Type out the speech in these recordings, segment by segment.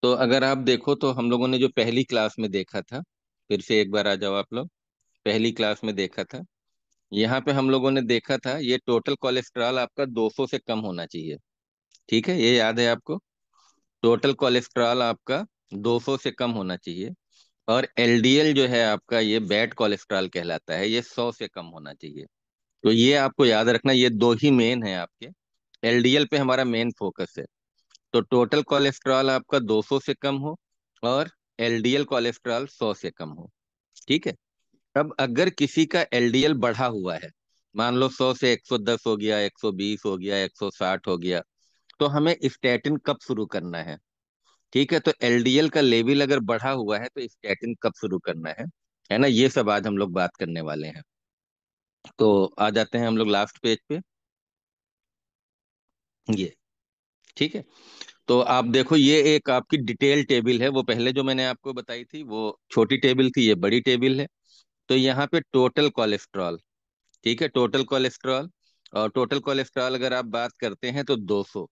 तो अगर आप देखो तो हम लोगों ने जो पहली क्लास में देखा था, फिर से एक बार आ जाओ आप लोग। पहली क्लास में देखा था, यहाँ पे हम लोगों ने देखा था ये टोटल कोलेस्ट्रॉल आपका 200 से कम होना चाहिए। ठीक है, ये याद है आपको? टोटल कोलेस्ट्रॉल आपका 200 से कम होना चाहिए। और एलडीएल जो है आपका, ये बैड कोलेस्ट्रॉल कहलाता है, ये 100 से कम होना चाहिए। तो ये आपको याद रखना, ये दो ही मेन है आपके। एलडीएल पे हमारा मेन फोकस है। तो टोटल कोलेस्ट्रॉल आपका 200 से कम हो और एलडीएल कोलेस्ट्रॉल 100 से कम हो। ठीक है। अब अगर किसी का एलडीएल बढ़ा हुआ है, मान लो 100 से 110 हो गया, 120 हो गया, 160 हो गया, तो हमें स्टैटिन कब शुरू करना है? ठीक है, तो एलडीएल का लेवल अगर बढ़ा हुआ है तो स्टैटिन कब शुरू करना है ना? ये सब आज हम लोग बात करने वाले हैं। तो आ जाते हैं हम लोग लास्ट पेज पे। ये ठीक है। तो आप देखो, ये एक आपकी डिटेल टेबल है। वो पहले जो मैंने आपको बताई थी वो छोटी टेबल थी, ये बड़ी टेबल है। तो यहाँ पे टोटल कोलेस्ट्रॉल, ठीक है, टोटल कोलेस्ट्रॉल। और टोटल कोलेस्ट्रॉल अगर आप बात करते हैं तो 200।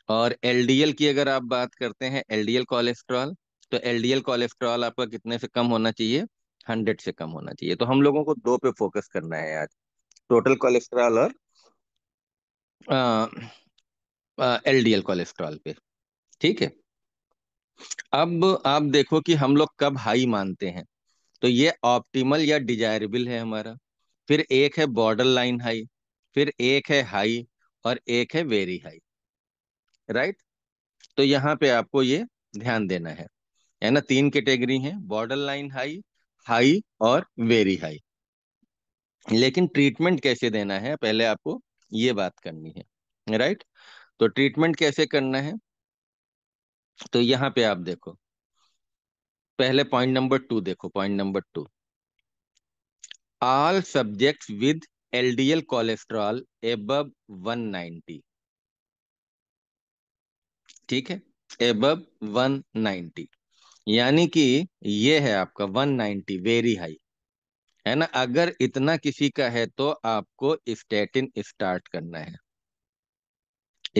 और एलडीएल की अगर आप बात करते हैं, एलडीएल कोलेस्ट्रॉल, तो एलडीएल कोलेस्ट्रॉल आपका कितने से कम होना चाहिए? 100 से कम होना चाहिए। तो हम लोगों को दो पे फोकस करना है आज, टोटल कोलेस्ट्रॉल और एलडीएल कोलेस्ट्रॉल पे। ठीक है। अब आप देखो कि हम लोग कब हाई मानते हैं। तो ये ऑप्टिमल या डिजायरेबल है हमारा। फिर एक है बॉर्डर लाइन हाई, फिर एक है हाई, और एक है वेरी हाई। राइट। तो यहाँ पे आपको ये ध्यान देना है ना? तीन कैटेगरी है, बॉर्डर लाइन हाई, हाई और वेरी हाई। लेकिन ट्रीटमेंट कैसे देना है, पहले आपको ये बात करनी है। राइट। तो ट्रीटमेंट कैसे करना है, तो यहाँ पे आप देखो, पहले पॉइंट नंबर 2 देखो, point number 2। All subjects with LDL cholesterol above 190। ठीक है, एबव 190, यानी कि ये है आपका 190 वेरी हाई, है ना? अगर इतना किसी का है तो आपको स्टैटिन स्टार्ट करना है,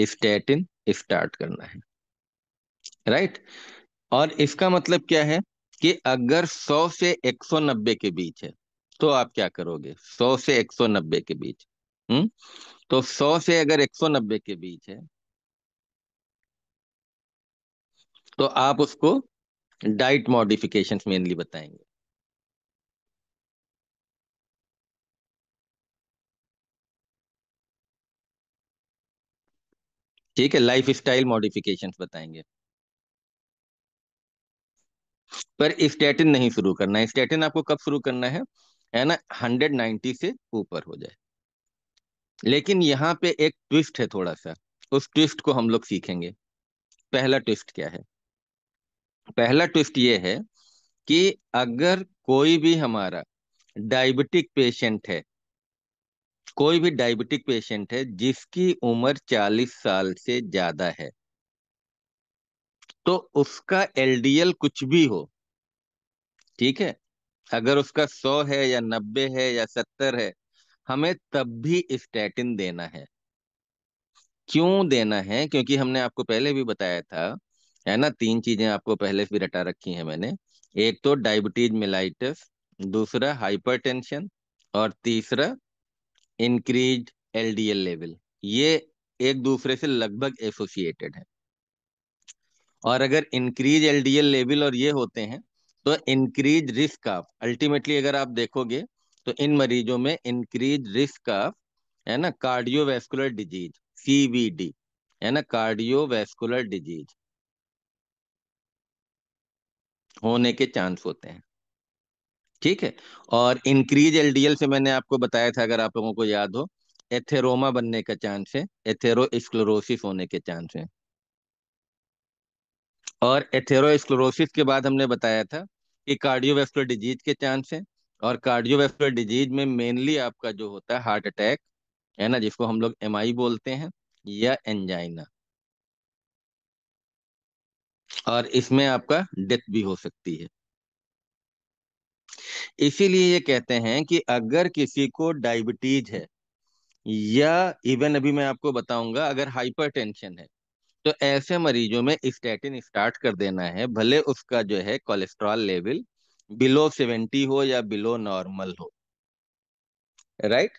स्टैटिन स्टार्ट करना है। राइट। और इसका मतलब क्या है कि अगर 100 से 190 के बीच है तो आप क्या करोगे? 100 से 190 के बीच। हम्म। तो 100 से अगर 190 के बीच है तो आप उसको डाइट मॉडिफिकेशंस मेनली बताएंगे। ठीक है, लाइफ स्टाइल मॉडिफिकेशंस बताएंगे। पर स्टैटिन नहीं शुरू करना है। स्टैटिन आपको कब शुरू करना है ना? 190 से ऊपर हो जाए। लेकिन यहाँ पे एक ट्विस्ट है थोड़ा सा, उस ट्विस्ट को हम लोग सीखेंगे। पहला ट्विस्ट क्या है? पहला ट्विस्ट ये है कि अगर कोई भी हमारा डायबिटिक पेशेंट है, कोई भी डायबिटिक पेशेंट है जिसकी उम्र 40 साल से ज्यादा है, तो उसका एलडीएल कुछ भी हो, ठीक है, अगर उसका 100 है या 90 है या 70 है, हमें तब भी स्टैटिन देना है। क्यों देना है? क्योंकि हमने आपको पहले भी बताया था, है ना? तीन चीजें आपको पहले से भी रटा रखी हैं मैंने। एक तो डायबिटीज मेलाइटस, दूसरा हाइपरटेंशन, और तीसरा इंक्रीज एलडीएल लेवल। ये एक दूसरे से लगभग एसोसिएटेड है। और अगर इंक्रीज एलडीएल लेवल और ये होते हैं तो इंक्रीज रिस्क ऑफ, अल्टीमेटली अगर आप देखोगे तो इन मरीजों में इंक्रीज रिस्क ऑफ, है ना, कार्डियोवैस्कुलर डिजीज, सीवीडी, है ना, कार्डियोवैस्कुलर डिजीज होने के चांस होते हैं। ठीक है। और इंक्रीज एलडीएल से मैंने आपको बताया था, अगर आप लोगों को याद हो, एथेरोमा बनने का चांस है, एथेरोस्क्लेरोसिस होने के चांस है। और एथेरोस्क्लेरोसिस के बाद हमने बताया था कि कार्डियोवैस्कुलर डिजीज के चांस है। और कार्डियोवैस्कुलर डिजीज में मेनली आपका जो होता है हार्ट अटैक, है ना, जिसको हम लोग एमआई बोलते हैं, या एंजाइना। और इसमें आपका डेथ भी हो सकती है। इसीलिए ये कहते हैं कि अगर किसी को डायबिटीज है, या इवन अभी मैं आपको बताऊंगा अगर हाइपरटेंशन है, तो ऐसे मरीजों में स्टैटिन स्टार्ट कर देना है, भले उसका जो है कोलेस्ट्रॉल लेवल बिलो 70 हो या बिलो नॉर्मल हो। राइट।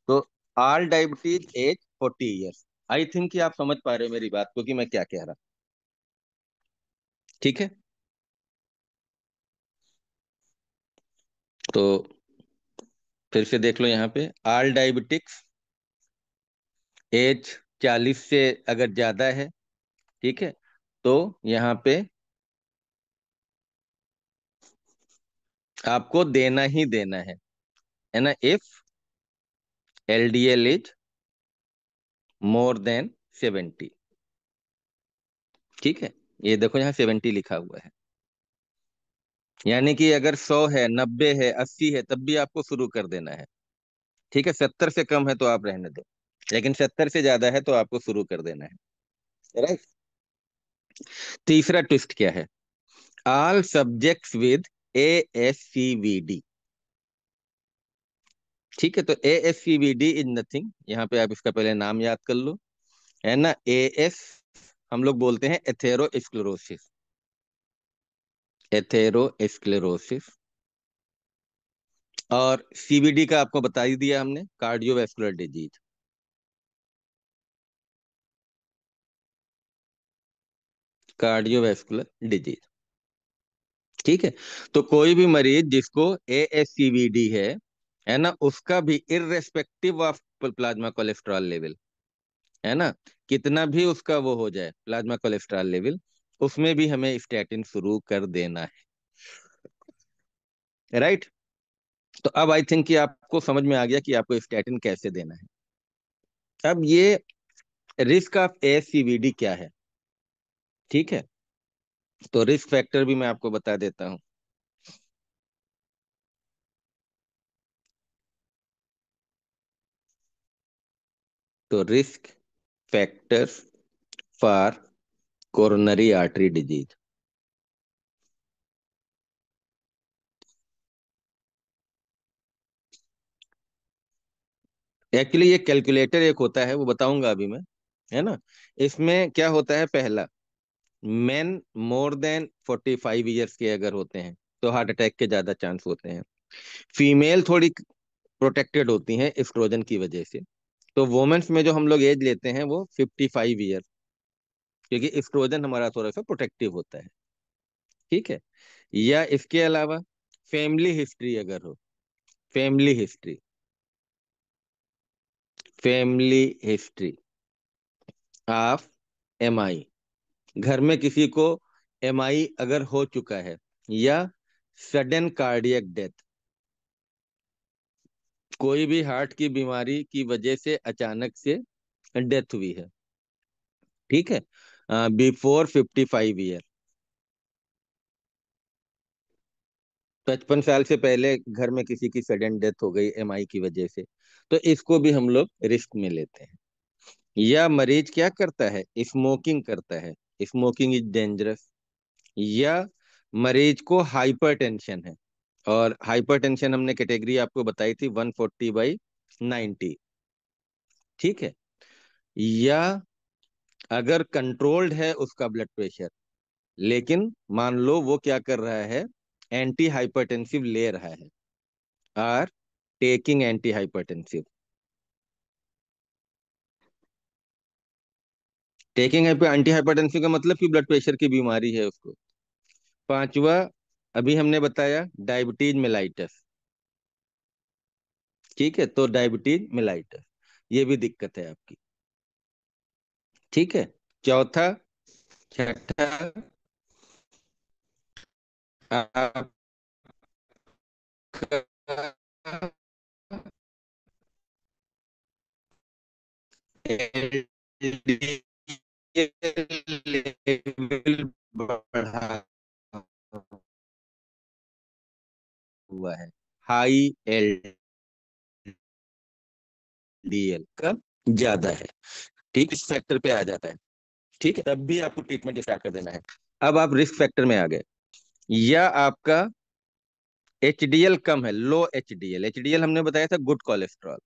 तो all diabetes age 40 years. I think कि आप समझ पा रहे हो मेरी बात को कि मैं क्या कह रहा। ठीक है। तो फिर से देख लो यहाँ पे, ऑल डायबिटिक्स एज 40 से अगर ज्यादा है, ठीक है, तो यहाँ पे आपको देना ही देना है ना, if LDL is more than 70। ठीक है। ये देखो यहाँ 70 लिखा हुआ है, यानी कि अगर 100 है, 90 है, 80 है, तब भी आपको शुरू कर देना है। ठीक है। 70 से कम है तो आप रहने दो, लेकिन 70 से ज्यादा है तो आपको शुरू कर देना है। राइट। तीसरा ट्विस्ट क्या है? All subjects with ASCVD। ठीक है। तो ASCVD इज नथिंग, यहाँ पे आप इसका पहले नाम याद कर लो, है ना। एएस हम लोग बोलते हैं एथेरोस्क्लेरोसिस, एथेरोस्क्लेरोसिस। और CVD का आपको बता ही दिया हमने, कार्डियोवैस्कुलर डिजीज। Cardiovascular disease. ठीक है। तो कोई भी मरीज जिसको ASCVD है ना, उसका भी irrespective of plasma cholesterol level, है ना, कितना भी उसका वो हो जाए प्लाज्मा कोलेस्ट्रॉल लेवल, उसमें भी हमें स्टैटिन शुरू कर देना है। राइट। तो अब आई थिंक कि आपको समझ में आ गया कि आपको स्टैटिन कैसे देना है। अब ये रिस्क ऑफ ASCVD क्या है? ठीक है। तो रिस्क फैक्टर भी मैं आपको बता देता हूँ। तो risk factors for coronary artery disease. Actually ये कैलकुलेटर एक होता है, वो बताऊंगा अभी मैं, है ना। इसमें क्या होता है, पहला, मेन मोर देन 45 ईयर्स के अगर होते हैं तो हार्ट अटैक के ज्यादा चांस होते हैं। फीमेल थोड़ी प्रोटेक्टेड होती हैं एस्ट्रोजन की वजह से। तो वुमेन्स में जो हम लोग एज लेते हैं वो 55 ईयर, क्योंकि एस्ट्रोजन हमारा थोड़ा सा प्रोटेक्टिव होता है। ठीक है। या इसके अलावा फैमिली हिस्ट्री अगर हो, family history, family history of MI, घर में किसी को MI अगर हो चुका है, या सडन कार्डियक डेथ, कोई भी हार्ट की बीमारी की वजह से अचानक से डेथ हुई है, ठीक है, बिफोर 55 ईयर, 55 साल से पहले घर में किसी की सडन डेथ हो गई MI की वजह से, तो इसको भी हम लोग रिस्क में लेते हैं। या मरीज क्या करता है, स्मोकिंग करता है, स्मोकिंग इज डेंजरस। या मरीज को हाइपरटेंशन है, और हाइपरटेंशन हमने कैटेगरी आपको बताई थी 140/90। ठीक है। या अगर कंट्रोल्ड है उसका ब्लड प्रेशर, लेकिन मान लो वो क्या कर रहा है, एंटी हाइपरटेंसिव ले रहा है, are taking anti hypertensive. Taking anti hypertensive का मतलब कि ब्लड प्रेशर की बीमारी है उसको। पांचवा, अभी हमने बताया डायबिटीज मेलाइटस। ठीक है। तो डायबिटीज मेलाइटस, ये भी दिक्कत है आपकी। ठीक है। चौथा, छठा, आपका लेवल बढ़ा हुआ है, हाई LDL का ज्यादा है। ठीक, इस फैक्टर पे आ जाता है। ठीक है। तब भी आपको ट्रीटमेंट स्टार्ट कर देना है। अब आप रिस्क फैक्टर में आ गए। या आपका HDL कम है, लो HDL, HDL हमने बताया था गुड कोलेस्ट्रॉल।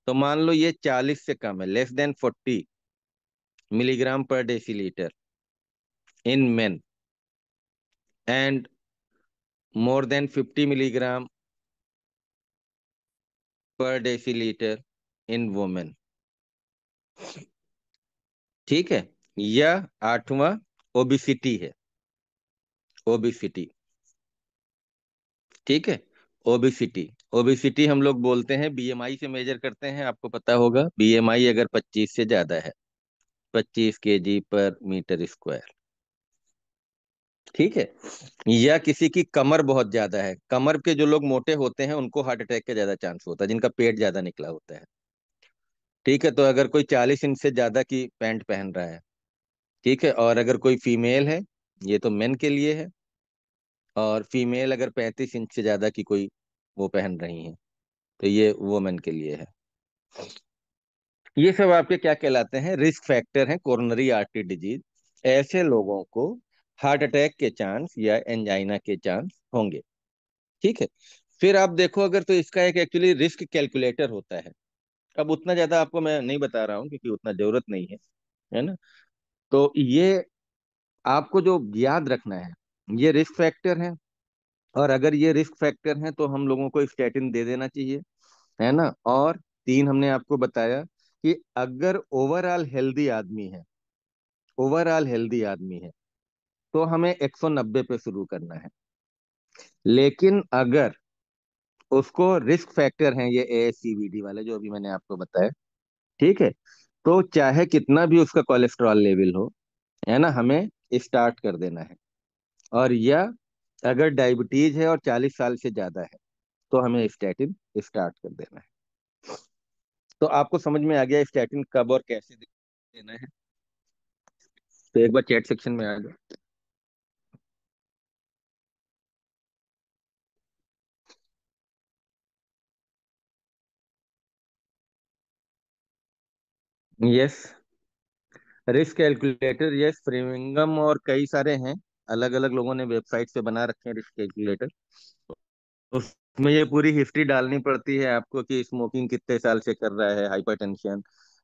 तो मान लो ये 40 से कम है, less than 40, milligram per deciliter in men and more than 50 milligram per deciliter in women। ठीक है। यह आठवां ओबिसिटी है। ओबिसिटी। ठीक है। ओबिसिटी। ओबिसिटी हम लोग बोलते हैं, बीएमआई से मेजर करते हैं, आपको पता होगा। बीएमआई अगर 25 से ज्यादा है, 25 kg/m²। ठीक है। या किसी की कमर बहुत ज्यादा है, कमर के जो लोग मोटे होते हैं उनको हार्ट अटैक का ज्यादा चांस होता है, जिनका पेट ज्यादा निकला होता है। ठीक है। तो अगर कोई 40 इंच से ज्यादा की पैंट पहन रहा है, ठीक है, और अगर कोई फीमेल है, ये तो मेन के लिए है, और फीमेल अगर 35 इंच से ज्यादा की कोई वो पहन रही है, तो ये वुमेन के लिए है। ये सब आपके क्या कहलाते हैं? रिस्क फैक्टर हैं कोरोनरी आर्टरी डिजीज। ऐसे लोगों को हार्ट अटैक के चांस या एंजाइना के चांस होंगे। ठीक है। फिर आप देखो, अगर तो इसका एक एक्चुअली रिस्क कैलकुलेटर होता है। अब उतना ज्यादा आपको मैं नहीं बता रहा हूँ क्योंकि उतना जरूरत नहीं है, है ना। तो ये आपको जो याद रखना है, ये रिस्क फैक्टर है, और अगर ये रिस्क फैक्टर है तो हम लोगों को स्टेटिन दे देना चाहिए, है ना। और तीन हमने आपको बताया कि अगर ओवरऑल हेल्दी आदमी है, ओवरऑल हेल्दी आदमी है, तो हमें 190 पे शुरू करना है। लेकिन अगर उसको रिस्क फैक्टर है, ये ASCVD वाले जो अभी मैंने आपको बताया, ठीक है, तो चाहे कितना भी उसका कोलेस्ट्रॉल लेवल हो, है ना, हमें स्टार्ट कर देना है। और या अगर डायबिटीज है और 40 साल से ज्यादा है, तो हमें स्टैटिन स्टार्ट कर देना है। तो आपको समझ में आ गया स्टैटिन कब और कैसे देना है? तो एक बार चैट सेक्शन में आ जाओ। यस। रिस्क कैलकुलेटर, यस, फ्रीमिंगम और कई सारे हैं। अलग अलग लोगों ने वेबसाइट से बना रखे हैं रिस्क कैलकुलेटर। उसमें ये पूरी हिस्ट्री डालनी पड़ती है आपको कि स्मोकिंग कितने साल से कर रहा है, हाइपरटेंशन,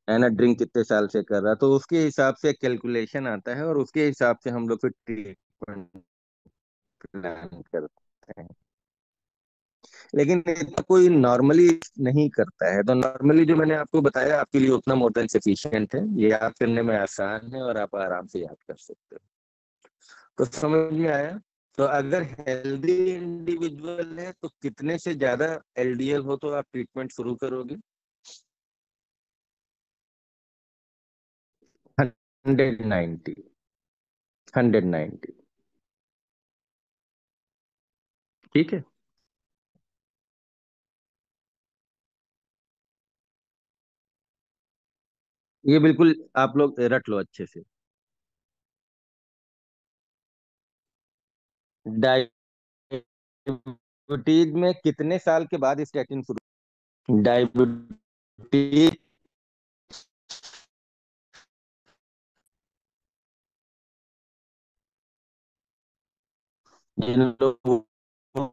है ना, ड्रिंक कितने साल से कर रहा है, तो उसके हिसाब से कैलकुलेशन आता है, और उसके हिसाब से हम लोग फिर ट्रीटमेंट प्लान करते हैं। लेकिन इतना कोई नॉर्मली नहीं करता है, तो नॉर्मली जो मैंने आपको बताया आपके लिए उतना मोर देन सफिशिएंट है, ये याद करने में आसान है और आप आराम से याद कर सकते हो। तो समझ में आया? तो अगर हेल्दी इंडिविजुअल है तो कितने से ज्यादा LDL हो तो आप ट्रीटमेंट शुरू करोगे? 190। 190। ठीक है। ये बिल्कुल आप लोग रट लो अच्छे से। डायबिटीज में कितने साल के बाद स्टेटिन शुरू? डायबिटीज जिन लोगों को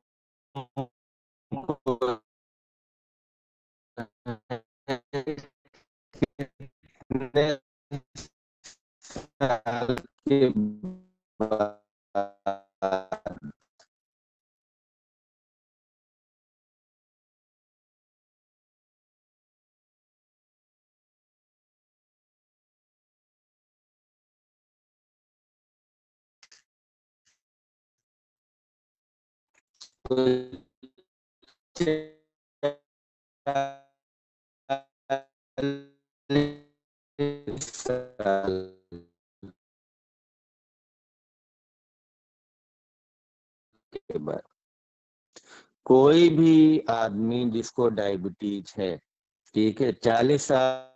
कितने साल के बाद साल के बाद कोई भी आदमी जिसको डायबिटीज है, ठीक है, 40 साल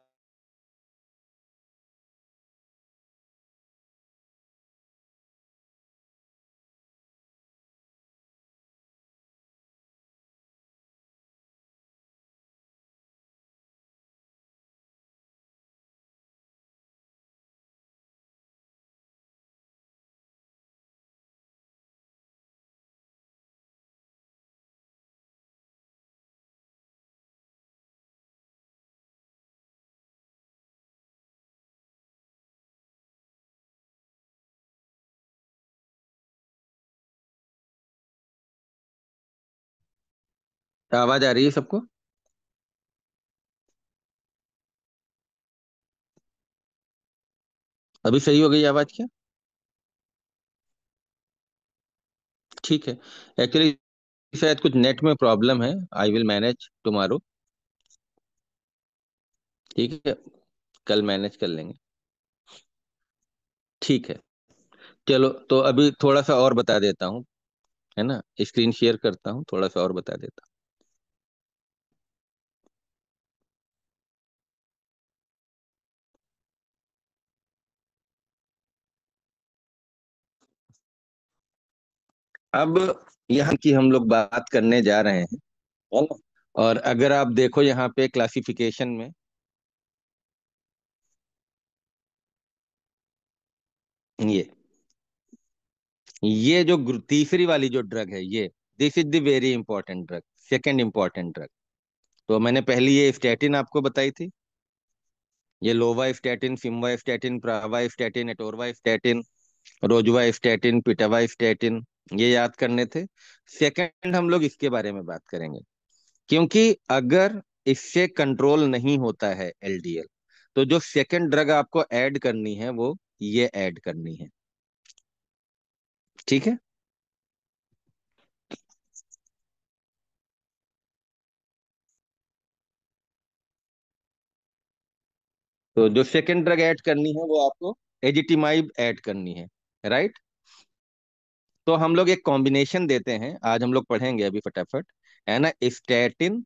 आवाज आ रही है सबको? अभी सही हो गई आवाज क्या? ठीक है। एक्चुअली शायद कुछ नेट में प्रॉब्लम है। I will manage tomorrow. ठीक है, कल मैनेज कर लेंगे। ठीक है। चलो तो अभी थोड़ा सा और बता देता हूँ, है ना। स्क्रीन शेयर करता हूँ, थोड़ा सा और बता देता हूँ। अब यहाँ की हम लोग बात करने जा रहे हैं, है ना। और अगर आप देखो यहाँ पे क्लासिफिकेशन में, ये ये जो तीसरी वाली जो ड्रग है, ये this is the very important drug, second important drug. तो मैंने पहली ये स्टैटिन आपको बताई थी, ये लोवास्टैटिन, सिम्वास्टैटिन, प्रावास्टैटिन, एटोरवास्टैटिन, रोजुवास्टैटिन, पिटावास्टैटिन, ये याद करने थे। सेकंड हम लोग इसके बारे में बात करेंगे, क्योंकि अगर इससे कंट्रोल नहीं होता है एलडीएल, तो जो सेकंड ड्रग आपको ऐड करनी है वो ये ऐड करनी है। ठीक है। तो जो सेकंड ड्रग ऐड करनी है वो आपको एजिटिमाइब ऐड करनी है, राइट। तो हम लोग एक कॉम्बिनेशन देते हैं, आज हम लोग पढ़ेंगे अभी फटाफट, है ना। Statin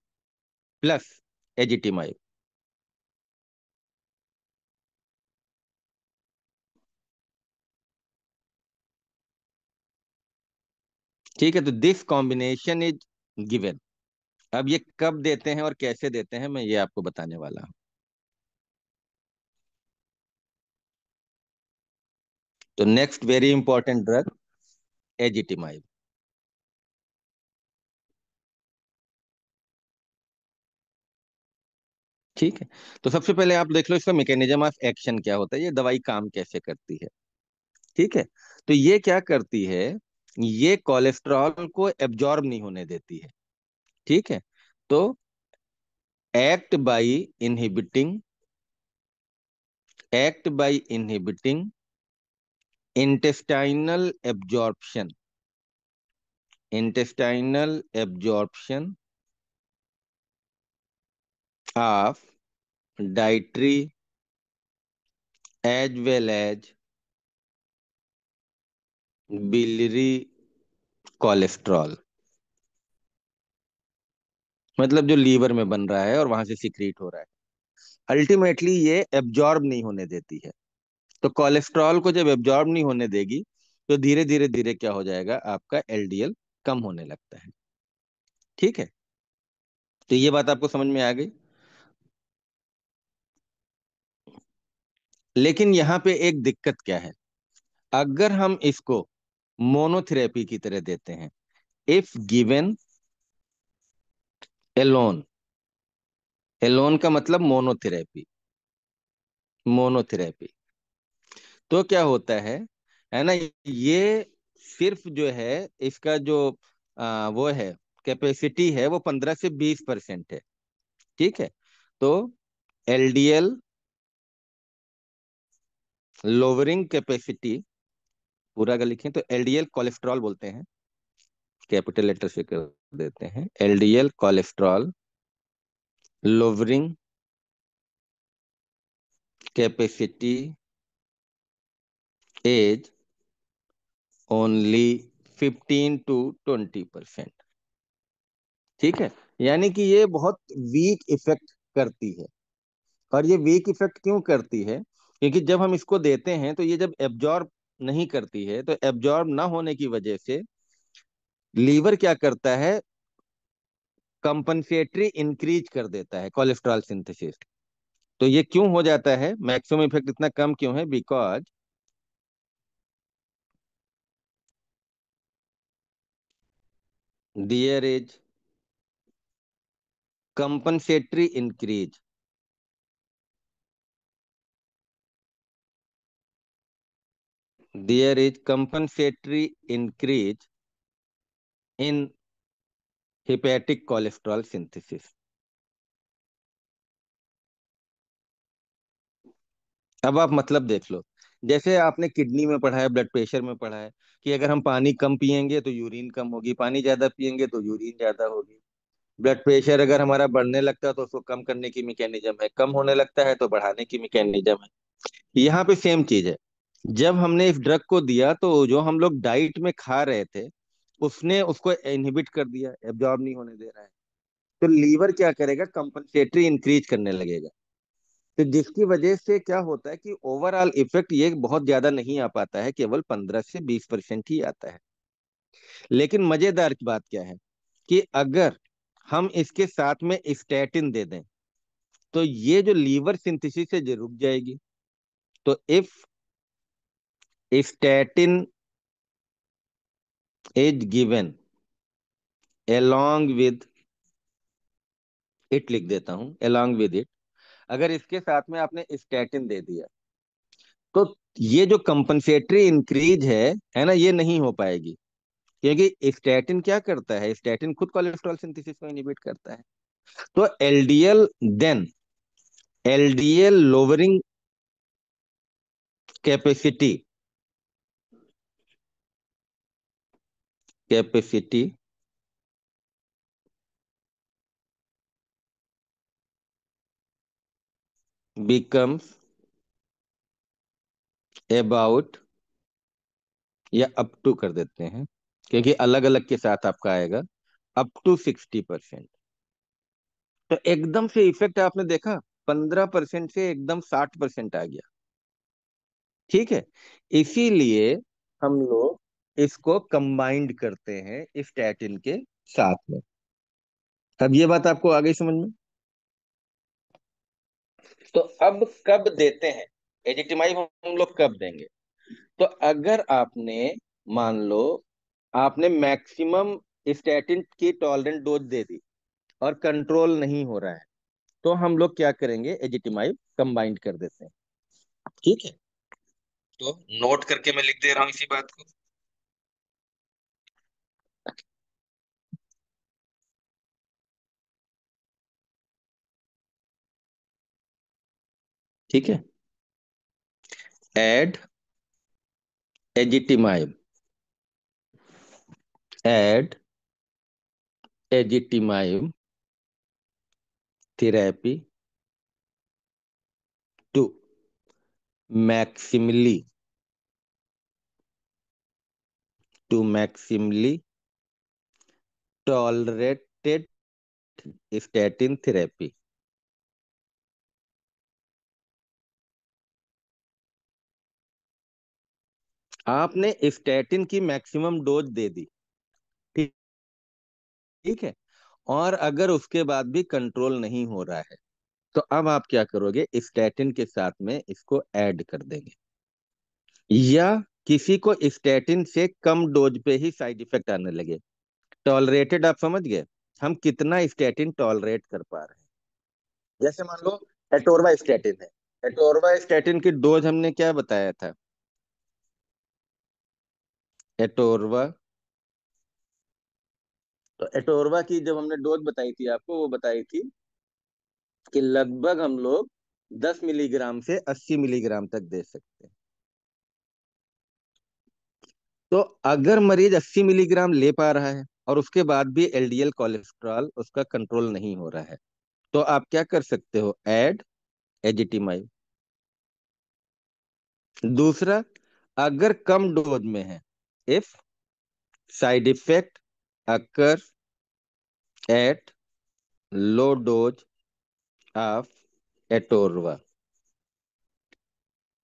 plus ezetimibe. ठीक है, तो दिस कॉम्बिनेशन इज गिवन। अब ये कब देते हैं और कैसे देते हैं, मैं ये आपको बताने वाला हूँ। तो नेक्स्ट वेरी इंपॉर्टेंट ड्रग, एजिटिमाइब। ठीक है। तो सबसे पहले आप देख लो इसका मैकेनिज्म ऑफ एक्शन क्या होता है, ये दवाई काम कैसे करती है। ठीक है। तो ये क्या करती है, ये कोलेस्ट्रॉल को एब्जॉर्ब नहीं होने देती है। ठीक है। तो act by inhibiting, act by inhibiting intestinal absorption, intestinal absorption of dietary as well as biliary cholesterol, मतलब जो लीवर में बन रहा है और वहां से सिक्रीट हो रहा है, अल्टीमेटली ये एब्जॉर्ब नहीं होने देती है। तो कोलेस्ट्रॉल को जब एब्जॉर्ब नहीं होने देगी, तो धीरे धीरे धीरे क्या हो जाएगा, आपका एलडीएल कम होने लगता है। ठीक है। तो ये बात आपको समझ में आ गई। लेकिन यहाँ पे एक दिक्कत क्या है, अगर हम इसको मोनोथेरेपी की तरह देते हैं, इफ गिवन एलोन, एलोन का मतलब मोनोथेरेपी, मोनोथेरेपी, तो क्या होता है ना। ये सिर्फ जो है, इसका जो वो है, कैपेसिटी है वो 15 से 20% है। ठीक है। तो एलडीएल लोअरिंग कैपेसिटी, पूरा अगर लिखें तो एलडीएल कोलेस्ट्रॉल बोलते हैं, कैपिटल लेटर से कर देते हैं, LDL cholesterol lowering capacity as only 15 to 20%। ठीक है। यानी कि ये बहुत वीक इफेक्ट करती है। और ये वीक इफेक्ट क्यों करती है, क्योंकि जब हम इसको देते हैं तो ये जब एब्जॉर्ब नहीं करती है, तो एब्जॉर्ब ना होने की वजह से लीवर क्या करता है, कंपनसेटरी इंक्रीज कर देता है कोलेस्ट्रॉल सिंथेसिस। तो ये क्यों हो जाता है, मैक्सिमम इफेक्ट इतना कम क्यों है, because there is compensatory increase, there is compensatory increase in hepatic cholesterol synthesis. अब आप मतलब देख लो, जैसे आपने किडनी में पढ़ा है, ब्लड प्रेशर में पढ़ा है कि अगर हम पानी कम पिएंगे तो यूरिन कम होगी, पानी ज्यादा पिएंगे तो यूरिन ज्यादा होगी। ब्लड प्रेशर अगर हमारा बढ़ने लगता है तो उसको कम करने की मैकेनिज्म है, कम होने लगता है तो बढ़ाने की मैकेनिज्म है। यहाँ पे सेम चीज है। जब हमने इस ड्रग को दिया तो जो हम लोग डाइट में खा रहे थे उसने उसको इनहिबिट कर दिया, एब्जॉर्ब नहीं होने दे रहा है। तो लीवर क्या करेगा, कंपनसेटरी इंक्रीज करने लगेगा। तो जिसकी वजह से क्या होता है कि ओवरऑल इफेक्ट ये बहुत ज्यादा नहीं आ पाता है, केवल 15 से 20% ही आता है। लेकिन मजेदार की बात क्या है कि अगर हम इसके साथ में स्टैटिन दे दें तो ये जो लीवर सिंथेसिस है ये रुक जाएगी। तो if statin is given along with it, लिख देता हूं along with it, अगर इसके साथ में आपने स्टैटिन दे दिया तो ये जो कंपनसेटरी इंक्रीज है ना, ये नहीं हो पाएगी। क्योंकि स्टैटिन क्या करता है, स्टैटिन खुद कोलेस्ट्रॉल सिंथेसिस को इनहिबिट करता है। तो LDL then, LDL lowering capacity, capacity becomes about, या अप टू कर देते हैं क्योंकि अलग अलग के साथ आपका आएगा, अप टू 60%। तो एकदम से इफेक्ट आपने देखा, 15% से एकदम 60% आ गया। ठीक है, इसीलिए हम लोग इसको कंबाइंड करते हैं स्टैटिन के साथ में। अब ये बात आपको आ गई समझ में? तो अब कब देते हैं एजिटिमाइब, हम लोग कब देंगे? तो अगर आपने, मान लो आपने मैक्सिमम स्टैटिन की टॉलरेंट डोज दे दी और कंट्रोल नहीं हो रहा है, तो हम लोग क्या करेंगे, एजिटिमाइब कंबाइंड कर देते हैं। ठीक है, तो नोट करके मैं लिख दे रहा हूँ इसी बात को। ठीक है, add ezetimibe, add ezetimibe therapy to maximally, to maximally tolerated statin therapy. आपने स्टैटिन की मैक्सिमम डोज दे दी, ठीक, ठीक है, और अगर उसके बाद भी कंट्रोल नहीं हो रहा है तो अब आप क्या करोगे, स्टैटिन के साथ में इसको ऐड कर देंगे। या किसी को स्टैटिन से कम डोज पे ही साइड इफेक्ट आने लगे, टॉलरेटेड आप समझ गए, हम कितना स्टैटिन टॉलरेट कर पा रहे हैं। जैसे मान लो एटोरवा स्टैटिन है, एटोरवा स्टैटिन की डोज हमने क्या बताया था, एटोरवा, तो एटोरवा की जब हमने डोज बताई थी आपको, वो बताई थी कि लगभग हम लोग 10 मिलीग्राम से 80 मिलीग्राम तक दे सकते हैं। तो अगर मरीज 80 मिलीग्राम ले पा रहा है और उसके बाद भी एलडीएल कोलेस्ट्रॉल उसका कंट्रोल नहीं हो रहा है, तो आप क्या कर सकते हो, ऐड एजिटिमाइब। दूसरा, अगर कम डोज में है, if side effect occur at low dose of atorva,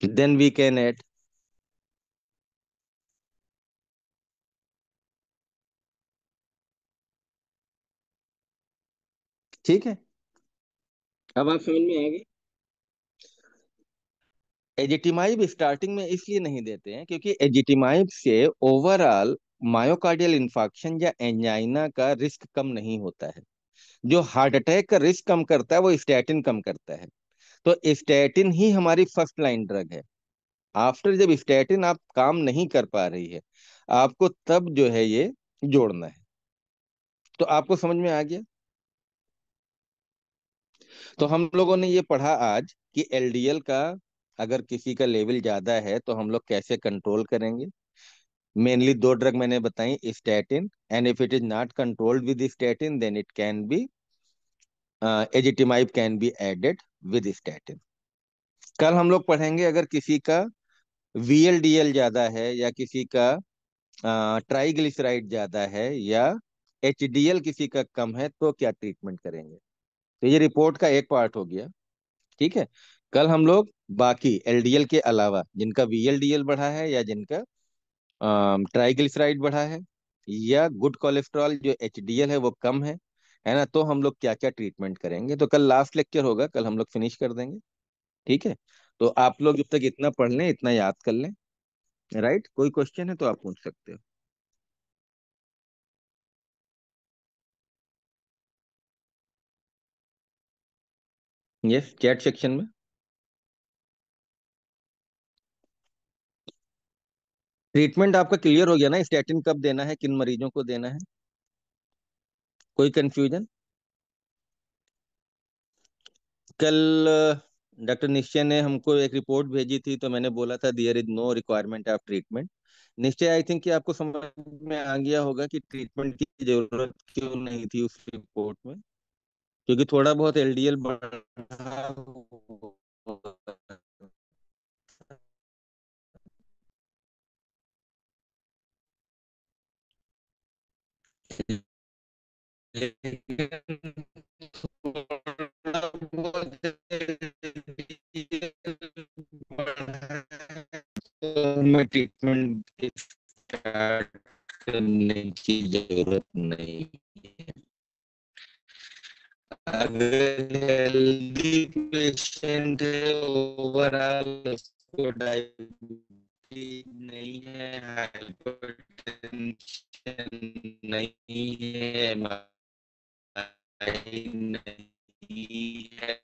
then we can add. ठीक है, अब आप समझ में आ गई। एजिटिमाइब स्टार्टिंग में इसलिए नहीं देते हैं क्योंकि एजिटिमाइब से ओवरऑल मायोकार्डियल इंफाक्शन या एंजाइना का रिस्क कम नहीं होता है। जो हार्ट अटैक का रिस्क कम करता है वो स्टैटिन कम करता है। तो स्टैटिन ही हमारी फर्स्ट लाइन ड्रग है। आफ्टर जब स्टैटिन आप काम नहीं कर पा रही है, आपको तब जो है ये जोड़ना है। तो आपको समझ में आ गया। तो हम लोगों ने ये पढ़ा आज कि एलडीएल का अगर किसी का लेवल ज्यादा है तो हम लोग कैसे कंट्रोल करेंगे। मेनली दो ड्रग मैंने बताई, statin, and if it is not controlled with statin then it can be ezetimibe can be added with statin. कल हम लोग पढ़ेंगे अगर किसी का वीएलडीएल ज्यादा है या किसी का ट्राइग्लिसराइड ज्यादा है या एचडीएल किसी का कम है तो क्या ट्रीटमेंट करेंगे। तो ये रिपोर्ट का एक पार्ट हो गया। ठीक है। कल हम लोग बाकी एलडीएल के अलावा जिनका वीएलडीएल बढ़ा है या जिनका ट्राइग्लिसराइड बढ़ा है या गुड कोलेस्ट्रॉल जो एचडीएल है वो कम है ना, तो हम लोग क्या क्या ट्रीटमेंट करेंगे। तो कल लास्ट लेक्चर होगा, कल हम लोग फिनिश कर देंगे। ठीक है। तो आप लोग जब तक इतना पढ़ लें, इतना याद कर लें। राइट, कोई क्वेश्चन है तो आप पूछ सकते हो। यस, चैट सेक्शन में। ट्रीटमेंट आपका क्लियर हो गया ना, स्टैटिन कब देना है, किन मरीजों को देना है। कोई कंफ्यूजन। कल डॉक्टर निश्चय ने हमको एक रिपोर्ट भेजी थी तो मैंने बोला था there is no requirement of treatment. निश्चय आई थिंक कि आपको समझ में आ गया होगा कि ट्रीटमेंट की जरूरत क्यों नहीं थी उस रिपोर्ट में। क्योंकि थोड़ा बहुत एलडीएल बढ़ा हुआ है। लेकिन थोड़ा बहुत बढ़ा है, तो हमें ट्रीटमेंट स्टार्ट करने की जरूरत नहीं है। अगर हेल्दी पेशेंट है, ओवरऑल उसको डायबिटीज नहीं है, हाइपरटेंशन नहीं है, नहीं है,